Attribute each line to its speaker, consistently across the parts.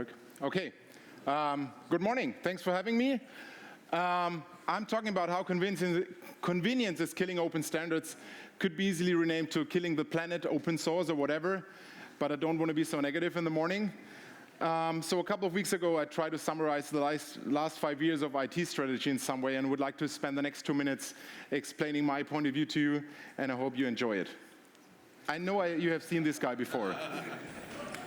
Speaker 1: work? Okay. Good morning. Thanks for having me. I'm talking about how convenience is killing open standards. Could be easily renamed to killing the planet, open source, or whatever. But I don't want to be so negative in the morning. So a couple of weeks ago, I tried to summarize the last 5 years of IT strategy in some way, and would like to spend the next 2 minutes explaining my point of view to you, and I hope you enjoy it. I know you have seen this guy before.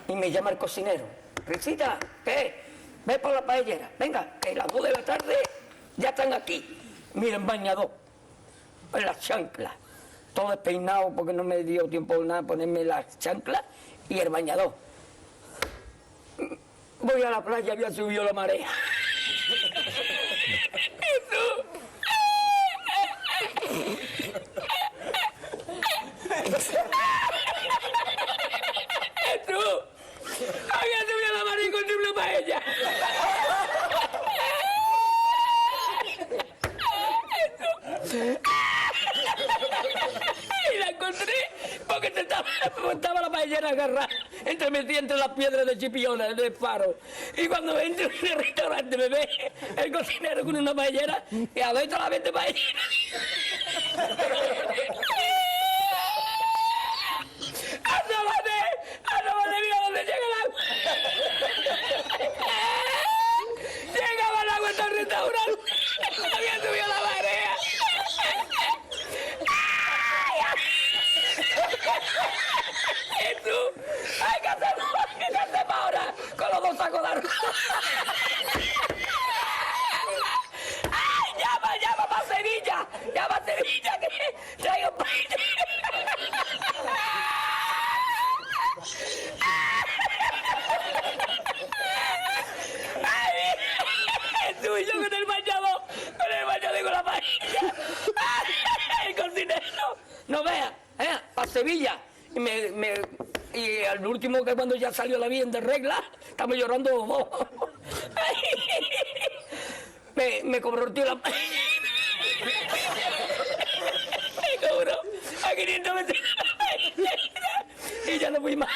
Speaker 2: Y me llama el cocinero. Risita, ¿qué? Ve por la paellera. Venga, que las 2 de la tarde ya están aquí. Miren, bañador. En las chanclas. Todo despeinado porque no me dio tiempo nada ponerme las chanclas y el bañador. Voy a la playa, había subido la marea. Había subido la marea y encontré una paella. Y la encontré porque estaba la paellera agarrada metida entre las piedras de Chipiona del faro. Y cuando entro en el restaurante me ve el cocinero con una paellera y adentro la vende paellera. ¡Asómate, mira dónde llega el agua! Llegaba el agua hasta el restaurante. Había subido la marea. ¿Y tú? ¡Ay, qué hacemos ahora! Con los 2 sacos de arroz. ¡Ay, llama para Sevilla! ¡Llama a Sevilla que traigo un país! ¡Ay, tú y yo con el bañador y con la paella! ¡El cocinero! No veas, para Sevilla. Y al último, que cuando ya salió la bien de regla, estamos llorando. Me cobró el tío la paella. Me cobró a 500 metros y ya no fui más.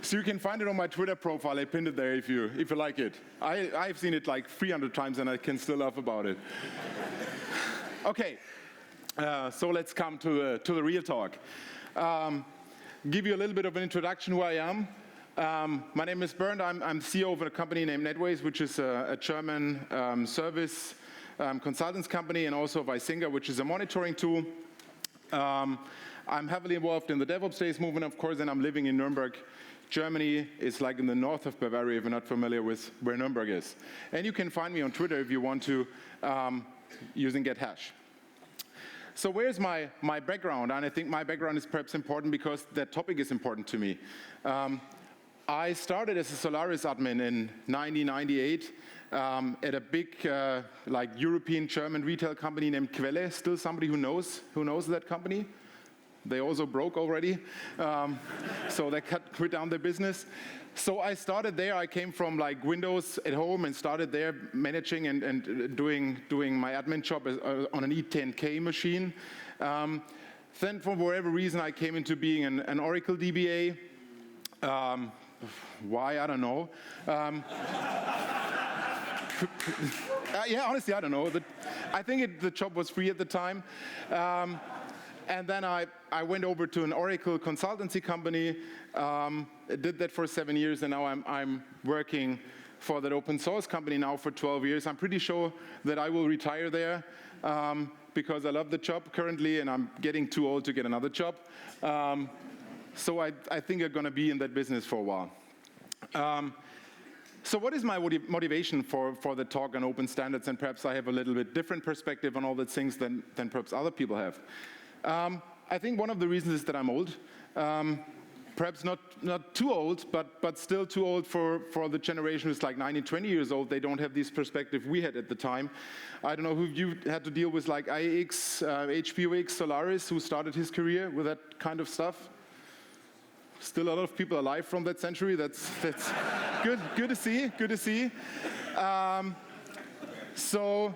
Speaker 1: So you can find it on my Twitter profile. I pinned it there if you like it. I've seen it like 300 times and I can still laugh about it. Okay, so let's come to the real talk. Give you a little bit of an introduction who I am. My name is Bernd. I'm CEO of a company named Netways, which is a German service consultants company, and also Weissinger, which is a monitoring tool. I'm heavily involved in the Devopsdays movement, of course, and I'm living in Nuremberg, Germany. Is like in the north of Bavaria, if you're not familiar with where Nuremberg is. And you can find me on Twitter if you want to, using #gethash. So where's my background? And I think my background is perhaps important because that topic is important to me. I started as a Solaris admin in 1998 at a big like European German retail company named Quelle. Still somebody who knows that company? They also broke already, so they quit down their business. So I started there. I came from like Windows at home and started there managing and doing my admin job on an E10K machine. Then for whatever reason, I came into being an Oracle DBA. Why? I don't know. Yeah, honestly, I don't know. I think the job was free at the time. And then I went over to an Oracle consultancy company, did that for 7 years, and now I'm working for that open source company now for 12 years. I'm pretty sure that I will retire there because I love the job currently, and I'm getting too old to get another job. So I think I'm going to be in that business for a while. So what is my motivation for the talk on open standards? And perhaps I have a little bit different perspective on all the things than perhaps other people have. I think one of the reasons is that I'm old. Perhaps not too old, but still too old for the generation who's like 19, 20 years old. They don't have this perspective we had at the time. I don't know who you had to deal with, like IX, HPOX, Solaris, who started his career with that kind of stuff. Still a lot of people alive from that century. That's good to see. Good to see. So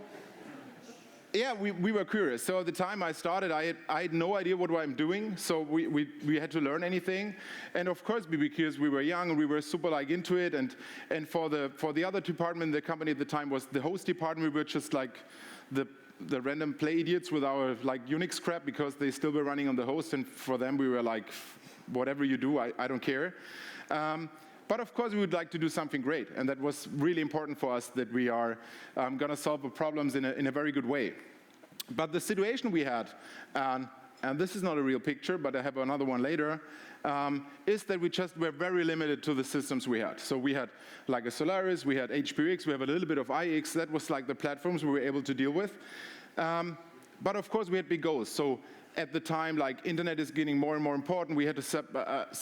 Speaker 1: Yeah, we were curious. So at the time I started, I had no idea what I'm doing. So we had to learn anything. And of course, because we were young and we were super like into it. And for the other department in the company at the time was the host department. We were just like the random play idiots with our like Unix crap because they still were running on the host. And for them, we were like, whatever you do, I don't care. But of course, we would like to do something great. And that was really important for us that we are going to solve the problems in a very good way. But the situation we had, and this is not a real picture, but I have another one later, is that we just were very limited to the systems we had. So we had like a Solaris, we had HPX, we have a little bit of IX. That was like the platforms we were able to deal with. But of course, we had big goals. So at the time, like internet is getting more and more important. We had to set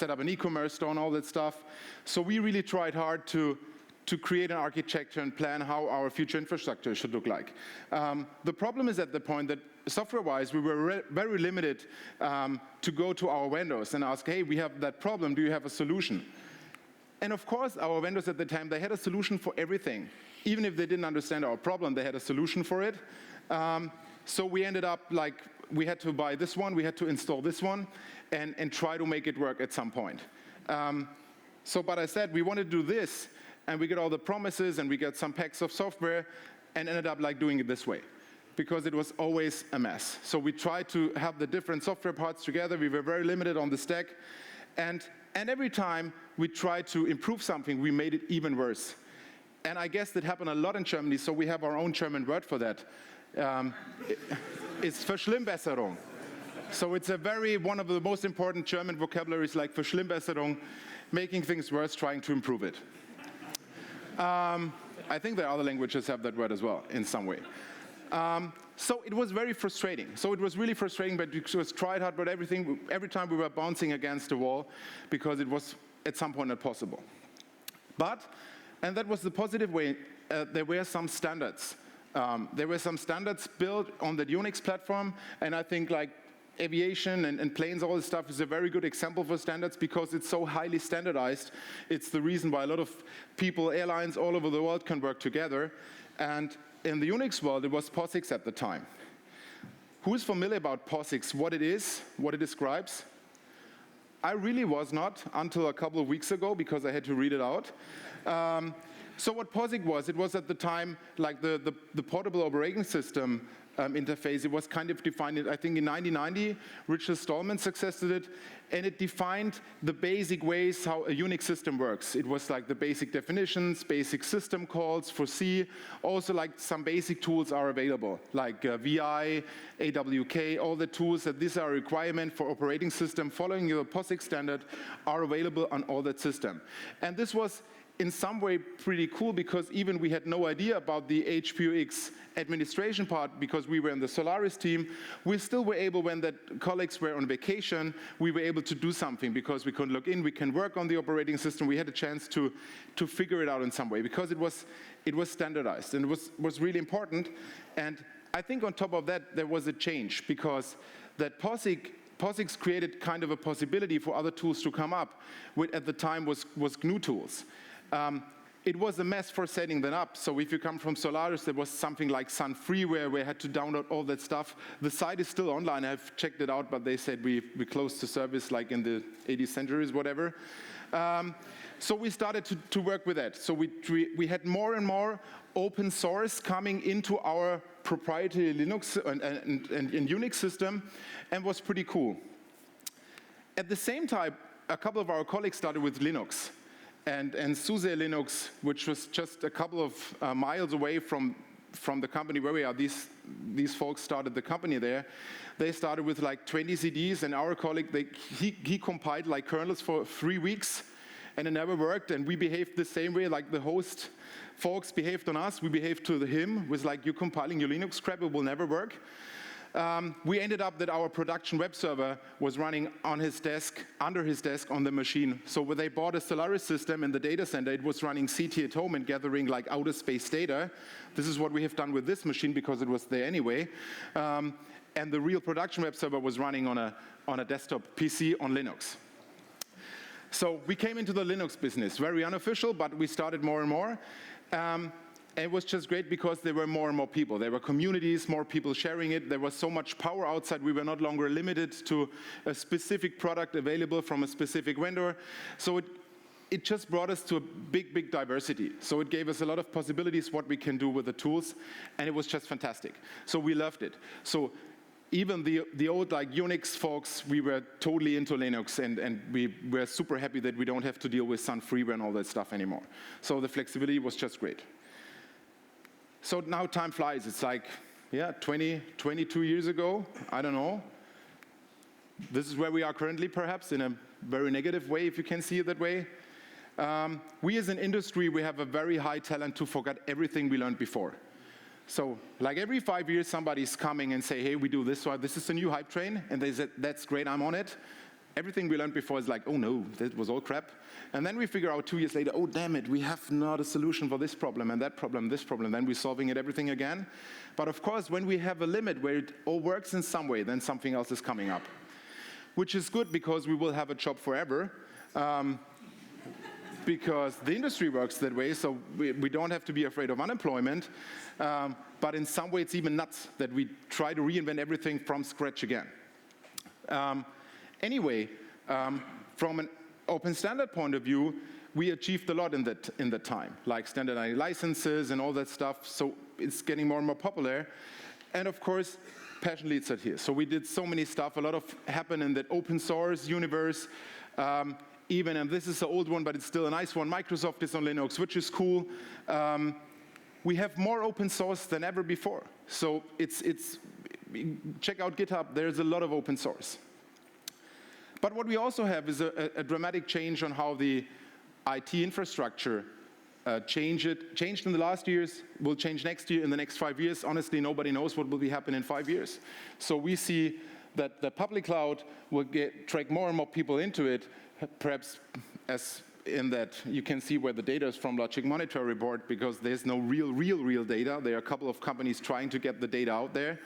Speaker 1: up an e-commerce store and all that stuff. So we really tried hard to create an architecture and plan how our future infrastructure should look like. The problem is at the point that software-wise, we were very limited to go to our vendors and ask, hey, we have that problem, do you have a solution? And of course, our vendors at the time, they had a solution for everything. Even if they didn't understand our problem, they had a solution for it. So we ended up like, we had to buy this one, we had to install this one, and try to make it work at some point. But I said, we want to do this, and we get all the promises, and we get some packs of software, and ended up like doing it this way, because it was always a mess. So we tried to have the different software parts together. We were very limited on the stack, and every time we tried to improve something, we made it even worse. And I guess that happened a lot in Germany, so we have our own German word for that. It's Verschlimmbesserung. So it's one of the most important German vocabularies, like Verschlimmbesserung, making things worse, trying to improve it. I think the other languages have that word as well, in some way. So it was very frustrating. So it was really frustrating, but it was tried hard, but every time we were bouncing against the wall because it was at some point not possible. And that was the positive way, there were some standards. There were some standards built on the Unix platform, and I think like aviation and planes, all this stuff is a very good example for standards because it's so highly standardized. It's the reason why a lot of people, airlines all over the world can work together. And in the Unix world, it was POSIX at the time. Who is familiar about POSIX, what it is, what it describes? I really was not until a couple of weeks ago because I had to read it out. So what POSIX was, it was at the time like the portable operating system interface. It was kind of defined, I think in 1990, Richard Stallman successed it, and it defined the basic ways how a Unix system works. It was like the basic definitions, basic system calls for C, also like some basic tools are available, like VI, AWK, all the tools that these are a requirement for operating system following your POSIX standard are available on all that system. And this was in some way pretty cool because even we had no idea about the HPX administration part because we were in the Solaris team. We still were able, when the colleagues were on vacation, we were able to do something because we could log in, we can work on the operating system. We had a chance to figure it out in some way because it was standardized and it was really important. And I think on top of that, there was a change because that POSIX created kind of a possibility for other tools to come up, which at the time was GNU tools. It was a mess for setting them up. So if you come from Solaris, there was something like Sun Freeware where I had to download all that stuff. The site is still online. I've checked it out, but they said we closed the service like in the 80th centuries, whatever. So we started to work with that. So we had more and more open source coming into our proprietary Linux and Unix system, and was pretty cool. At the same time, a couple of our colleagues started with Linux. And SUSE Linux, which was just a couple of miles away from the company where we are, these folks started the company there. They started with like 20 CDs, and our colleague, he compiled like kernels for 3 weeks, and it never worked, and we behaved the same way like the host folks behaved on us. We behaved to him with like, you're compiling your Linux crap, it will never work. We ended up that our production web server was running on his desk, under his desk on the machine. So when they bought a Solaris system in the data center, it was running CT at home and gathering like outer space data. This is what we have done with this machine because it was there anyway. And the real production web server was running on a desktop PC on Linux. So we came into the Linux business, very unofficial, but we started more and more. it was just great because there were more and more people. There were communities, more people sharing it. There was so much power outside. We were no longer limited to a specific product available from a specific vendor. So it just brought us to a big, big diversity. So it gave us a lot of possibilities what we can do with the tools, and it was just fantastic. So we loved it. So even the old like Unix folks, we were totally into Linux, and we were super happy that we don't have to deal with Sun Freeware and all that stuff anymore. So the flexibility was just great. So now time flies. It's like, yeah, 22 years ago, I don't know. This is where we are currently, perhaps, in a very negative way, if you can see it that way. We as an industry, we have a very high talent to forget everything we learned before. So like every 5 years, somebody's coming and say, hey, we do this, so this is the new hype train, and they said, that's great, I'm on it. Everything we learned before is like, oh no, that was all crap. And then we figure out 2 years later, oh damn it, we have not a solution for this problem and that problem, this problem. Then we're solving it everything again. But of course, when we have a limit where it all works in some way, then something else is coming up. Which is good because we will have a job forever. Because the industry works that way, so we don't have to be afraid of unemployment. But in some way, it's even nuts that we try to reinvent everything from scratch again. Anyway, from an open standard point of view, we achieved a lot in that time, like standardized licenses and all that stuff. So it's getting more and more popular. And of course, passion leads us here. So we did so many stuff. A lot of happened in that open source universe. Even, and this is an old one, but it's still a nice one, Microsoft is on Linux, which is cool. We have more open source than ever before. So check out GitHub, there's a lot of open source. But what we also have is a dramatic change on how the IT infrastructure changed in the last years, will change next year, in the next 5 years. Honestly, nobody knows what will be happening in 5 years. So we see that the public cloud will drag more and more people into it, perhaps as in that you can see where the data is from Logic Monitor report, because there's no real data. There are a couple of companies trying to get the data out there.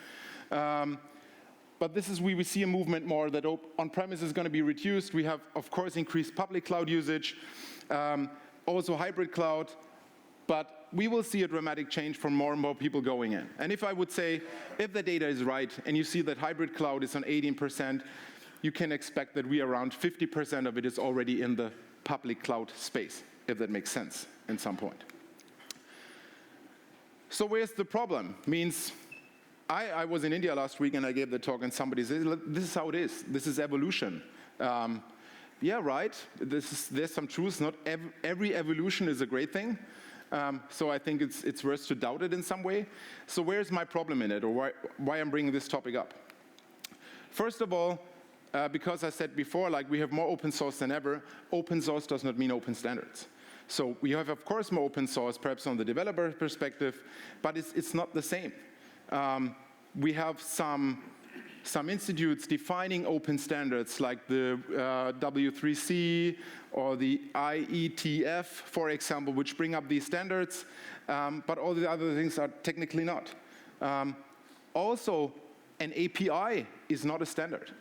Speaker 1: But this is where we see a movement more that on-premise is going to be reduced. We have, of course, increased public cloud usage, also hybrid cloud, but we will see a dramatic change for more and more people going in. And if I would say, if the data is right, and you see that hybrid cloud is on 18%, you can expect that we around 50% of it is already in the public cloud space, if that makes sense at some point. So where's the problem? Means I was in India last week and I gave the talk and somebody said, this is how it is. This is evolution. Yeah, right. There's some truth. Not every evolution is a great thing. So I think it's worth to doubt it in some way. So where's my problem in it, or why I'm bringing this topic up? First of all, because I said before, like we have more open source than ever, open source does not mean open standards. So we have, of course, more open source, perhaps on the developer perspective, but it's not the same. We have some institutes defining open standards like the W3C or the IETF, for example, which bring up these standards, but all the other things are technically not. Also, an API is not a standard.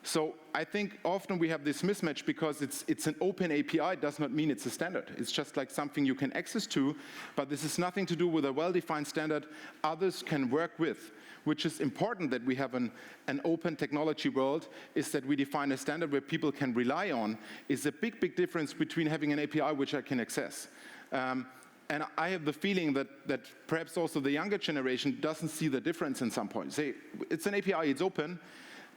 Speaker 1: So I think often we have this mismatch because it's an open API does not mean it's a standard. It's just like something you can access to, but this has nothing to do with a well-defined standard others can work with, which is important that we have an open technology world, is that we define a standard where people can rely on, is a big, big difference between having an API which I can access. And I have the feeling that perhaps also the younger generation doesn't see the difference in some point. Say, it's an API, it's open,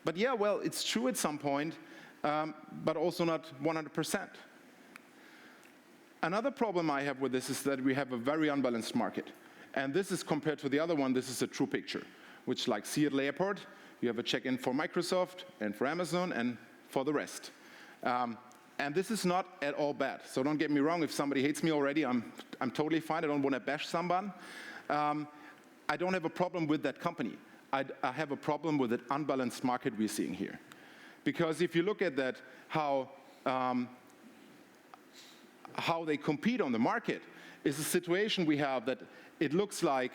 Speaker 1: but yeah, well, it's true at some point, but also not 100%. Another problem I have with this is that we have a very unbalanced market. And this is compared to the other one, this is a true picture, which like Seattle Airport, you have a check-in for Microsoft and for Amazon and for the rest. And this is not at all bad. So don't get me wrong, if somebody hates me already, I'm totally fine. I don't want to bash someone. I don't have a problem with that company. I have a problem with the unbalanced market we're seeing here. Because if you look at that, how they compete on the market, is a situation we have that it looks like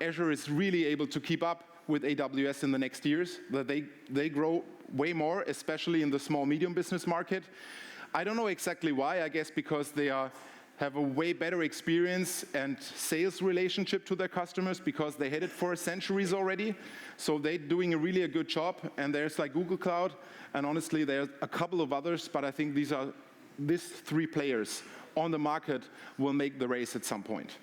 Speaker 1: Azure is really able to keep up with AWS in the next years, that they grow way more, especially in the small, medium business market. I don't know exactly why. I guess because they are have a way better experience and sales relationship to their customers because they had it for centuries already. So they're doing a good job. And there's like Google Cloud, and honestly, there's a couple of others, but I think these three players on the market will make the race at some point.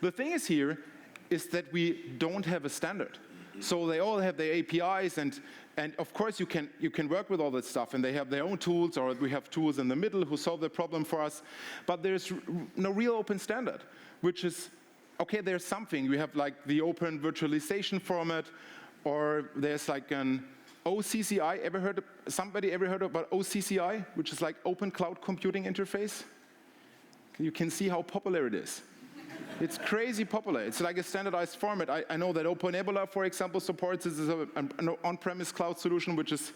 Speaker 1: The thing is that we don't have a standard. So they all have their APIs, and of course you can work with all that stuff, and they have their own tools, or we have tools in the middle who solve the problem for us, but there's no real open standard, which is, okay, there's something. We have like the open virtualization format, or there's like an OCCI. Somebody ever heard about OCCI, which is like Open Cloud Computing Interface? You can see how popular it is. It's crazy popular. It's like a standardized format. I know that OpenEbola, for example, supports this as an on-premise cloud solution, which is,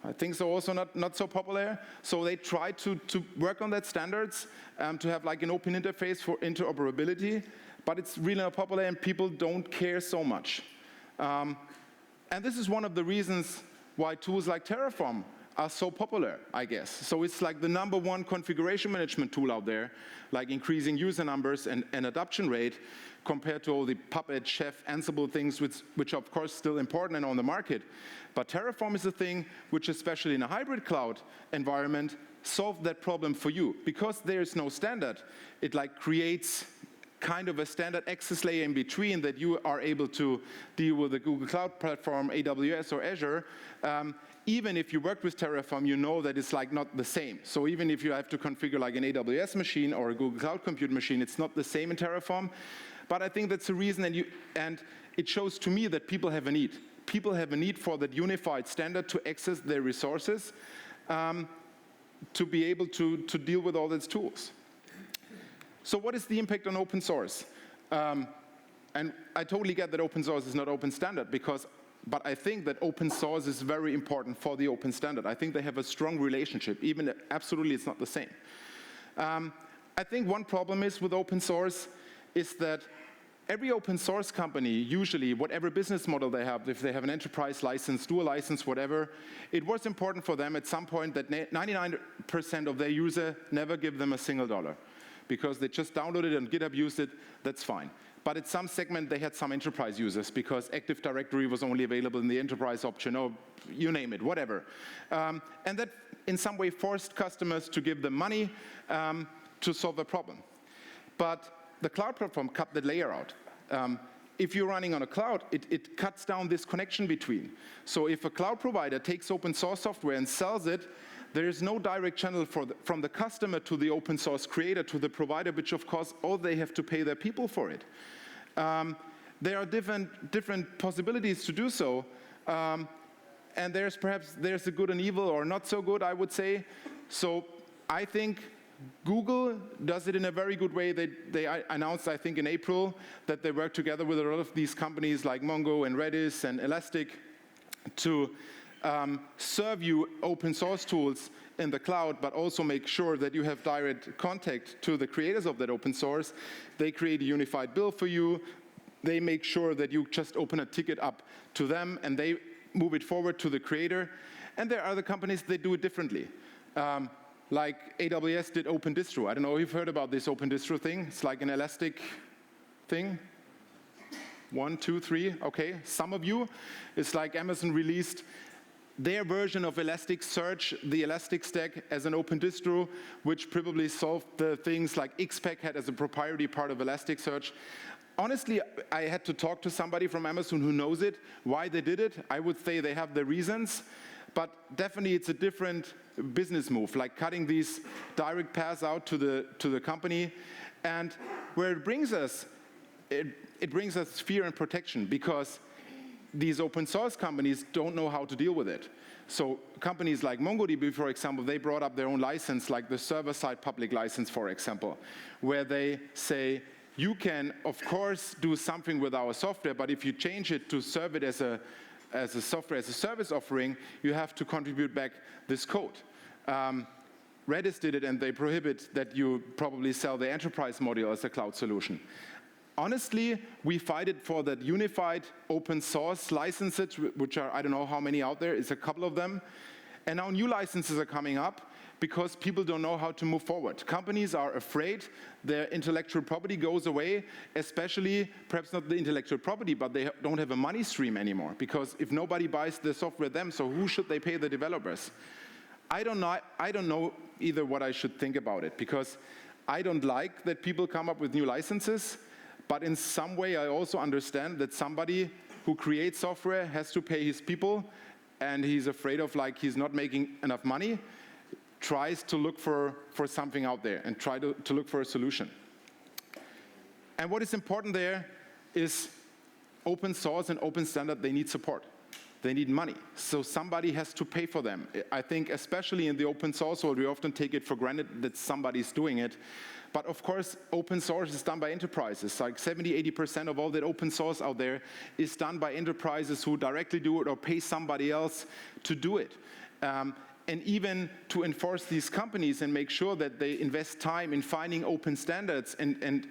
Speaker 1: I think, so also not so popular. So they try to work on that standards to have like an open interface for interoperability, but it's really not popular and people don't care so much. And this is one of the reasons why tools like Terraform are so popular, I guess. So it's like the #1 configuration management tool out there, like increasing user numbers and adoption rate compared to all the Puppet, Chef, Ansible things, which are of course still important and on the market. But Terraform is a thing which, especially in a hybrid cloud environment, solved that problem for you. Because there is no standard, it like creates kind of a standard access layer in between that you are able to deal with the Google Cloud Platform, AWS or Azure. Even if you work with Terraform, you know that it's like not the same. So even if you have to configure like an AWS machine or a Google Cloud Compute machine, it's not the same in Terraform. But I think that's the reason, and it shows to me that people have a need. People have a need for that unified standard to access their resources, to be able to deal with all these tools. So what is the impact on open source? And I totally get that open source is not open standard, but I think that open source is very important for the open standard. I think they have a strong relationship, even absolutely it's not the same. I think one problem is with open source is that every open source company, usually whatever business model they have, if they have an enterprise license, dual license, whatever, it was important for them at some point that 99% of their users never give them a single dollar. Because they just downloaded it and GitHub used it, that's fine. But at some segment, they had some enterprise users because Active Directory was only available in the enterprise option, or you name it, whatever. And that in some way forced customers to give them money to solve the problem. But the cloud platform cut that layer out. If you're running on a cloud, it cuts down this connection between. So if a cloud provider takes open source software and sells it, there is no direct channel from the customer to the open source creator to the provider, which of course all they have to pay their people for it. There are different possibilities to do so, and there's a good and evil, or not so good, I would say. So I think Google does it in a very good way. They announced, I think in April, that they work together with a lot of these companies like Mongo and Redis and Elastic to serve you open source tools in the cloud, but also make sure that you have direct contact to the creators of that open source. They create a unified bill for you. They make sure that you just open a ticket up to them, and they move it forward to the creator. And there are other companies that do it differently. Like AWS did Open Distro. I don't know if you've heard about this Open Distro thing. It's like an Elastic thing. 1, 2, 3, okay. Some of you, it's like Amazon released their version of Elasticsearch, the Elastic Stack, as an open distro, which probably solved the things like XPack had as a proprietary part of Elasticsearch. Honestly, I had to talk to somebody from Amazon who knows it, why they did it. I would say they have their reasons, but definitely it's a different business move, like cutting these direct paths out to the company. And where it brings us, it brings us fear and protection, because these open source companies don't know how to deal with it. So companies like MongoDB, for example, they brought up their own license, like the server-side public license, for example, where they say, you can, of course, do something with our software, but if you change it to serve it as a software, as a service offering, you have to contribute back this code. Redis did it, and they prohibit that you probably sell the enterprise module as a cloud solution. Honestly, we fight it for that unified open source licenses, which are, I don't know how many out there, it's a couple of them. And now new licenses are coming up, because people don't know how to move forward. Companies are afraid their intellectual property goes away, especially perhaps not the intellectual property, but they don't have a money stream anymore, because if nobody buys the software them, so who should they pay the developers? I don't know either what I should think about it, because I don't like that people come up with new licenses, but in some way I also understand that somebody who creates software has to pay his people, and he's afraid of, like, he's not making enough money, tries to look for something out there and try to look for a solution. And what is important there is open source and open standard, they need support. They need money. So somebody has to pay for them. I think especially in the open source world, we often take it for granted that somebody's doing it. But of course, open source is done by enterprises. Like 70–80% of all that open source out there is done by enterprises who directly do it or pay somebody else to do it. And even to enforce these companies and make sure that they invest time in finding open standards and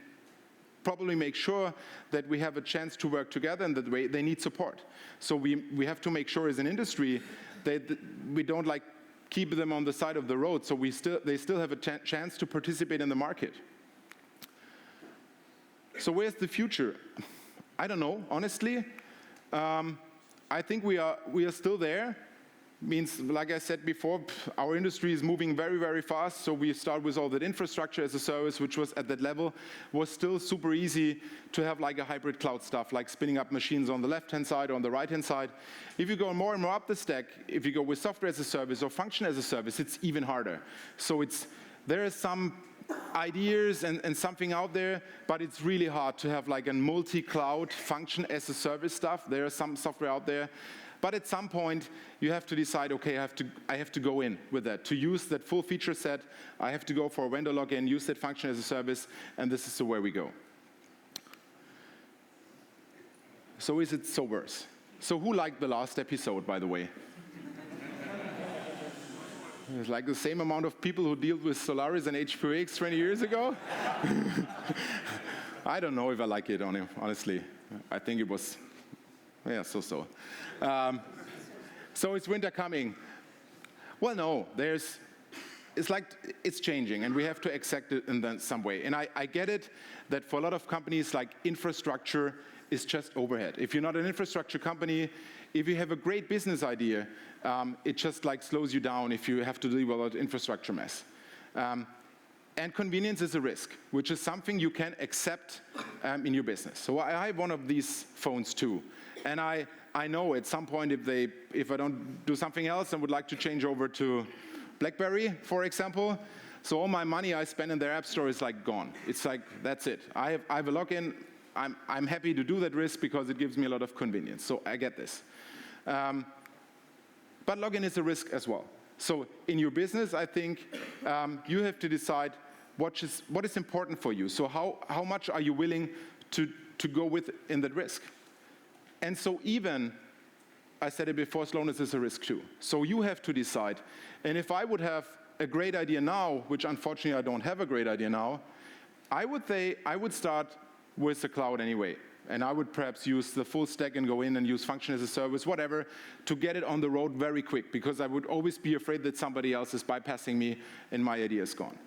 Speaker 1: probably make sure that we have a chance to work together in that way, they need support. So we have to make sure as an industry that we don't like keep them on the side of the road, so they still have a chance to participate in the market. So where's the future? I don't know, honestly. I think we are still there. Means, like I said before, our industry is moving very, very fast, so we start with all that infrastructure as a service, which was at that level, was still super easy to have like a hybrid cloud stuff, like spinning up machines on the left-hand side or on the right-hand side. If you go more and more up the stack, if you go with software as a service or function as a service, it's even harder. So there are some ideas and something out there, but it's really hard to have like a multi-cloud function as a service stuff. There is some software out there. But at some point, you have to decide, okay, I have to go in with that. To use that full feature set, I have to go for a vendor login, use that function as a service, and this is the way we go. So is it so worse? So who liked the last episode, by the way? It's like the same amount of people who dealt with Solaris and HPX 20 years ago? I don't know if I like it, honestly. I think it was, yeah, so-so. So it's winter coming. Well, no, it's like it's changing, and we have to accept it in some way. And I get it that for a lot of companies, like infrastructure is just overhead. If you're not an infrastructure company, if you have a great business idea, it just like slows you down if you have to deal with an infrastructure mess. And convenience is a risk, which is something you can accept in your business. So I have one of these phones too, and I know at some point if I don't do something else and would like to change over to BlackBerry, for example, so all my money I spend in their app store is like gone. It's like, that's it. I have a login. I'm happy to do that risk because it gives me a lot of convenience. So I get this. But login is a risk as well. So in your business, I think you have to decide what is important for you. So how much are you willing to go with in that risk? And so even, I said it before, slowness is a risk too. So you have to decide. And if I would have a great idea now, which unfortunately I don't have a great idea now, I would start with the cloud anyway. And I would perhaps use the full stack and go in and use function as a service, whatever, to get it on the road very quick, because I would always be afraid that somebody else is bypassing me and my idea is gone.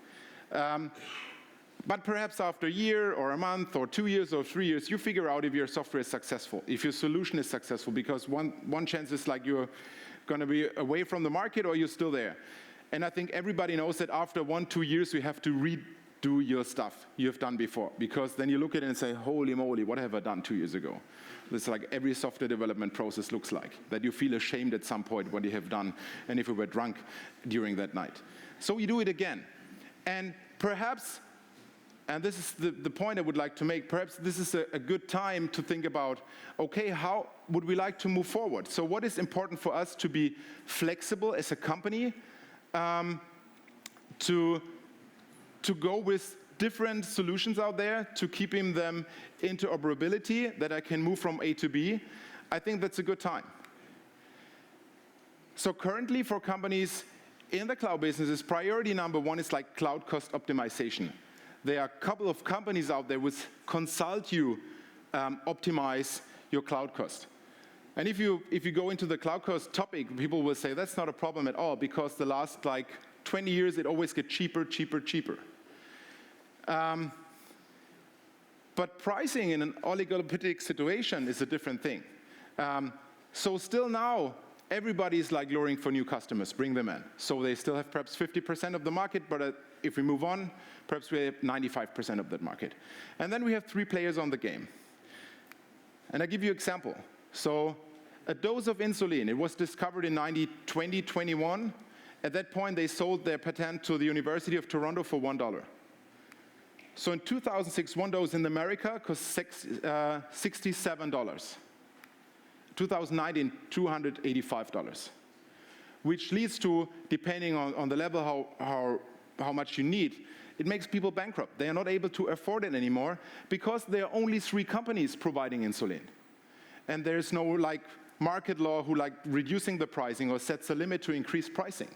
Speaker 1: But perhaps after a year or a month or 2 years or 3 years, you figure out if your software is successful, if your solution is successful, because one chance is like you're going to be away from the market or you're still there. And I think everybody knows that after 1-2 years, you have to redo your stuff you've done before, because then you look at it and say, holy moly, what have I done 2 years ago? It's like every software development process looks like, that you feel ashamed at some point what you have done, and if you were drunk during that night. So you do it again. And perhaps, and this is the point I would like to make, perhaps this is a good time to think about, okay, how would we like to move forward? So what is important for us to be flexible as a company, to go with different solutions out there, to keeping them interoperability, that I can move from A to B. I think that's a good time. So currently for companies in the cloud businesses, priority number one is like cloud cost optimization. There are a couple of companies out there which consult you optimize your cloud cost. And if you go into the cloud cost topic, people will say that's not a problem at all, because the last like 20 years, it always gets cheaper, cheaper, cheaper. But pricing in an oligopolistic situation is a different thing. So still now, everybody's like lowering for new customers, bring them in. So they still have perhaps 50% of the market, but if we move on, perhaps we have 95% of that market. And then we have 3 players on the game. And I give you an example. So a dose of insulin, it was discovered in 2021. At that point, they sold their patent to the University of Toronto for $1. So in 2006, 1 dose in America cost $67. 2019, $285. Which leads to, depending on the level how much you need, it makes people bankrupt. They are not able to afford it anymore because there are only 3 companies providing insulin. And there's no like market law who like reducing the pricing or sets a limit to increase pricing.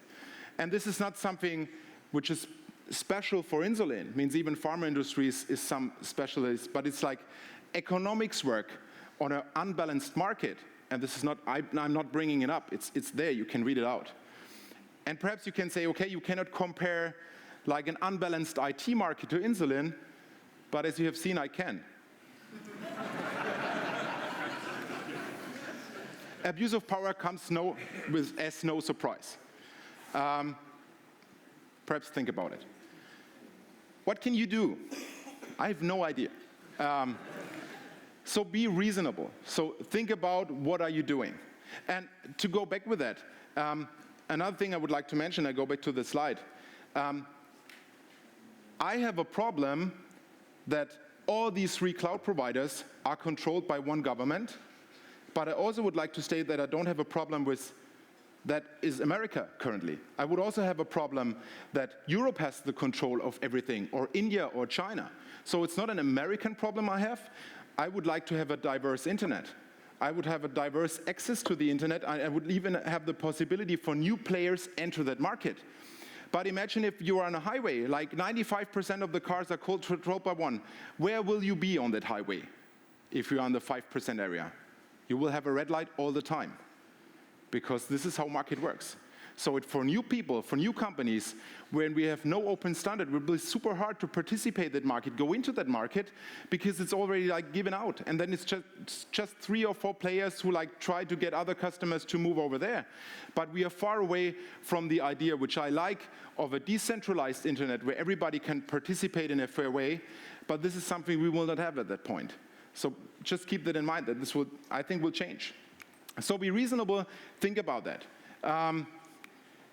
Speaker 1: And this is not something which is special for insulin. It means even pharma industries is some specialist, but it's like economics work on an unbalanced market. And this is not, I'm not bringing it up. It's there, you can read it out. And perhaps you can say, okay, you cannot compare like an unbalanced IT market to insulin, but as you have seen, I can. Abuse of power comes as no surprise. Perhaps think about it. What can you do? I have no idea. So be reasonable. So think about what are you doing. And to go back with that, another thing I would like to mention, I go back to the slide. I have a problem that all these 3 cloud providers are controlled by one government, but I also would like to state that I don't have a problem with that is America currently. I would also have a problem that Europe has the control of everything, or India or China. So it's not an American problem I have. I would like to have a diverse internet. I would have a diverse access to the internet. I would even have the possibility for new players enter that market. But imagine if you are on a highway, like 95% of the cars are controlled by one. Where will you be on that highway if you're on the 5% area? You will have a red light all the time, because this is how market works. So for new people, for new companies, when we have no open standard, it will be super hard to participate in that market, go into that market, because it's already like given out. And then it's just 3 or 4 players who like try to get other customers to move over there. But we are far away from the idea, which I like, of a decentralized internet where everybody can participate in a fair way. But this is something we will not have at that point. So just keep that in mind, that this will, I think, will change. So be reasonable, think about that.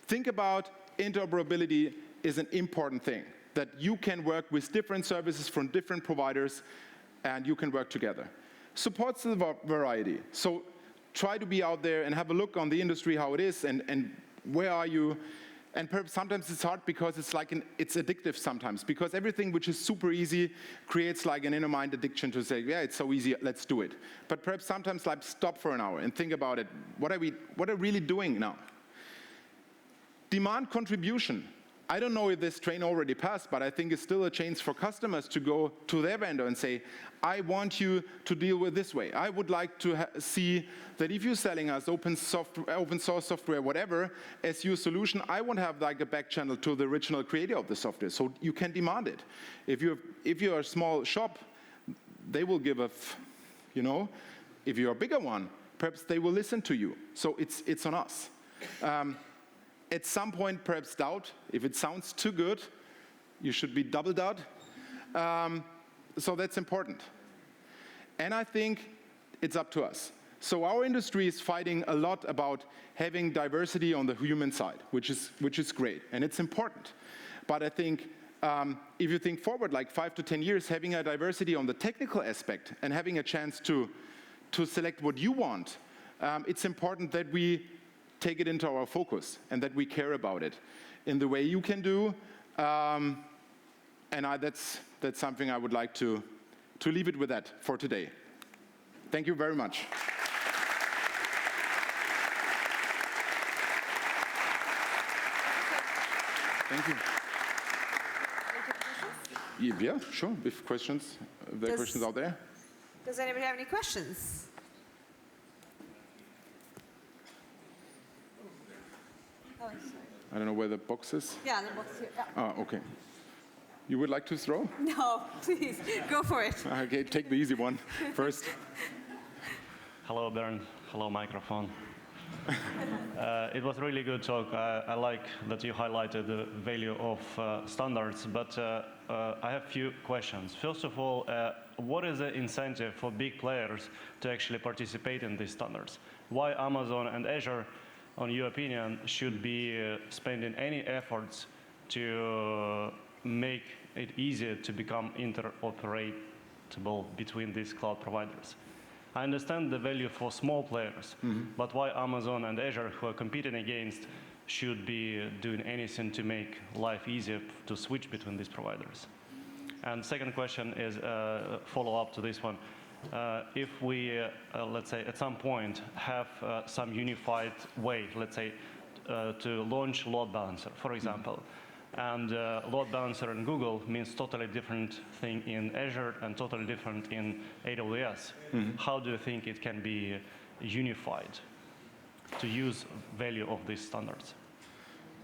Speaker 1: Think about interoperability is an important thing, that you can work with different services from different providers and you can work together. Supports the variety. So try to be out there and have a look on the industry, how it is, and where are you. And perhaps sometimes it's hard because it's like it's addictive sometimes, because everything which is super easy creates like an inner mind addiction to say, yeah, it's so easy, let's do it. But perhaps sometimes like stop for an hour and think about it. What are we really doing now? Demand contribution. I don't know if this train already passed, but I think it's still a chance for customers to go to their vendor and say, I want you to deal with this way. I would like to see that if you're selling us open source software, whatever, as your solution, I want to have like a back channel to the original creator of the software, so you can demand it. If you're a small shop, they will give if you're a bigger one, perhaps they will listen to you. So it's on us. At some point, perhaps doubt. If it sounds too good, you should be double doubt. So that's important. And I think it's up to us. So our industry is fighting a lot about having diversity on the human side, which is great, and it's important. But I think if you think forward like 5 to 10 years, having a diversity on the technical aspect and having a chance to select what you want, it's important that we take it into our focus and that we care about it in the way you can do. And that's something I would like to leave it with that for today. Thank you very much. Thank you. Yeah, sure. If questions, there are questions out there.
Speaker 3: Does anybody have any questions? Oh, sorry.
Speaker 1: I don't know where the box is.
Speaker 3: Yeah, the box here. Yeah.
Speaker 1: Oh, okay. You would like to throw?
Speaker 3: No, please, go for it.
Speaker 1: Okay, take the easy one first.
Speaker 4: Hello, Bernd. Hello, microphone. It was really good talk. I like that you highlighted the value of standards, but I have a few questions. First of all, what is the incentive for big players to actually participate in these standards? Why Amazon and Azure, on your opinion, should be spending any efforts to make it easier to become interoperable between these cloud providers? I understand the value for small players, but why Amazon and Azure, who are competing against, should be doing anything to make life easier to switch between these providers? And second question is a follow-up to this one. If we, let's say, at some point have some unified way, let's say, to launch load balancer, for example, and load balancer in Google means totally different thing in Azure and totally different in AWS. How do you think it can be unified to use value of these standards?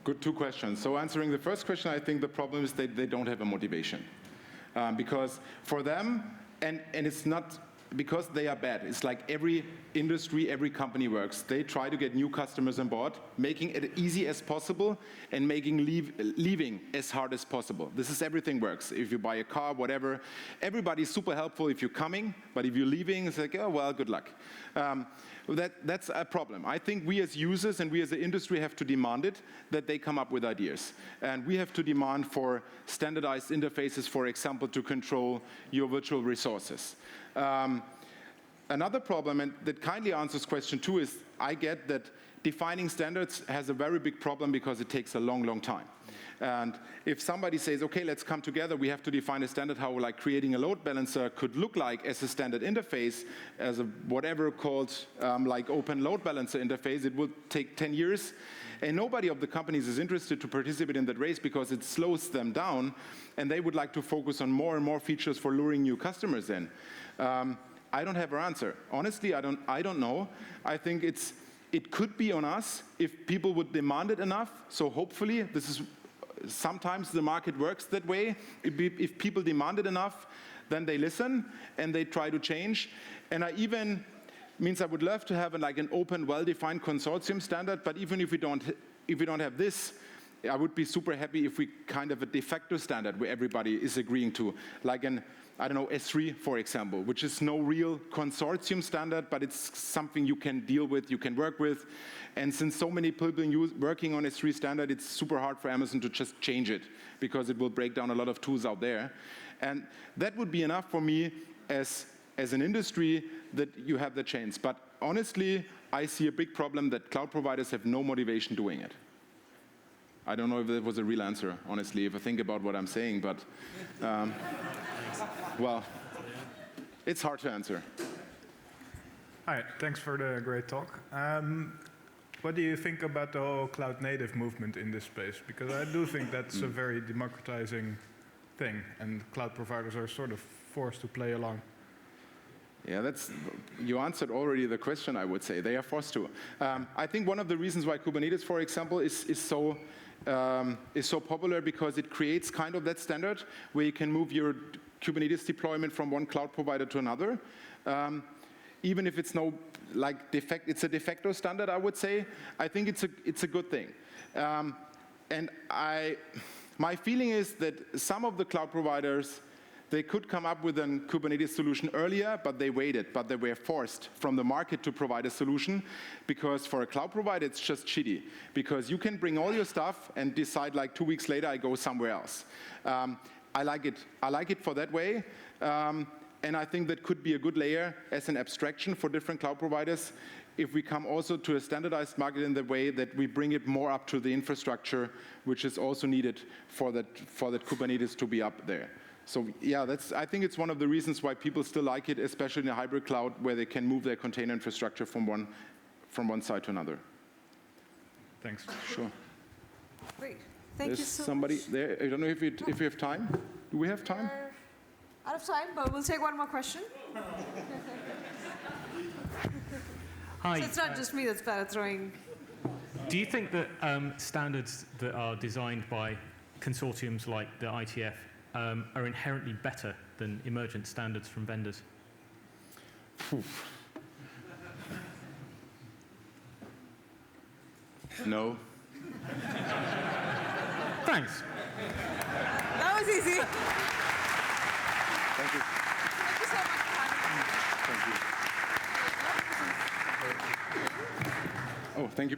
Speaker 1: Good, two questions. So answering the first question, I think the problem is that they don't have a motivation. Because for them, and it's not because they are bad. It's like every industry, every company works. They try to get new customers on board, making it easy as possible and making leaving as hard as possible. This is everything works. If you buy a car, whatever, everybody's super helpful if you're coming, but if you're leaving, it's like, oh, well, good luck. That's a problem. I think we as users and we as an industry have to demand it, that they come up with ideas. And we have to demand for standardized interfaces, for example, to control your virtual resources. Another problem, and that kindly answers question 2, is I get that defining standards has a very big problem because it takes a long, long time. And if somebody says, okay, let's come together, we have to define a standard how like creating a load balancer could look like as a standard interface, as a whatever called like open load balancer interface, it will take 10 years. And nobody of the companies is interested to participate in that race because it slows them down, and they would like to focus on more and more features for luring new customers in. I don't have an answer. Honestly, I don't know. I think it could be on us if people would demand it enough. So hopefully, this is sometimes the market works that way. If people demand it enough, then they listen and they try to change. And I would love to have like an open, well-defined consortium standard. But even if we don't have this, I would be super happy if we kind of a de facto standard where everybody is agreeing to, like an, I don't know, S3, for example, which is no real consortium standard, but it's something you can deal with, you can work with. And since so many people working on S3 standard, it's super hard for Amazon to just change it because it will break down a lot of tools out there. And that would be enough for me as an industry that you have the chance. But honestly, I see a big problem that cloud providers have no motivation doing it. I don't know if that was a real answer, honestly, if I think about what I'm saying, but well, it's hard to answer.
Speaker 5: Hi, thanks for the great talk. What do you think about the whole cloud native movement in this space? Because I do think that's a very democratizing thing, and cloud providers are sort of forced to play along.
Speaker 1: Yeah, you answered already the question, I would say. They are forced to. I think one of the reasons why Kubernetes, for example, is so popular because it creates kind of that standard where you can move your Kubernetes deployment from one cloud provider to another. Even if it's it's a de facto standard, I would say. I think it's a good thing. And my feeling is that some of the cloud providers, they could come up with a Kubernetes solution earlier, but they waited, but they were forced from the market to provide a solution, because for a cloud provider, it's just shitty, because you can bring all your stuff and decide like 2 weeks later, I go somewhere else. I like it for that way, and I think that could be a good layer as an abstraction for different cloud providers if we come also to a standardized market in the way that we bring it more up to the infrastructure, which is also needed for that Kubernetes to be up there. So yeah, I think it's one of the reasons why people still like it, especially in a hybrid cloud where they can move their container infrastructure from one side to another.
Speaker 5: Thanks.
Speaker 1: Sure.
Speaker 3: Great. Thank you so much.
Speaker 1: There's somebody there. I don't know if we have time. Do we have time?
Speaker 3: Out of time, but we'll take one more question.
Speaker 6: Hi.
Speaker 3: So it's not just me that's bad at throwing
Speaker 6: Do you think that standards that are designed by consortiums like the ITF are inherently better than emergent standards from vendors?
Speaker 1: No.
Speaker 6: Thanks.
Speaker 3: That was easy.
Speaker 1: Thank you.
Speaker 3: Thank you so much for having me.
Speaker 1: Thank you. Oh, thank you.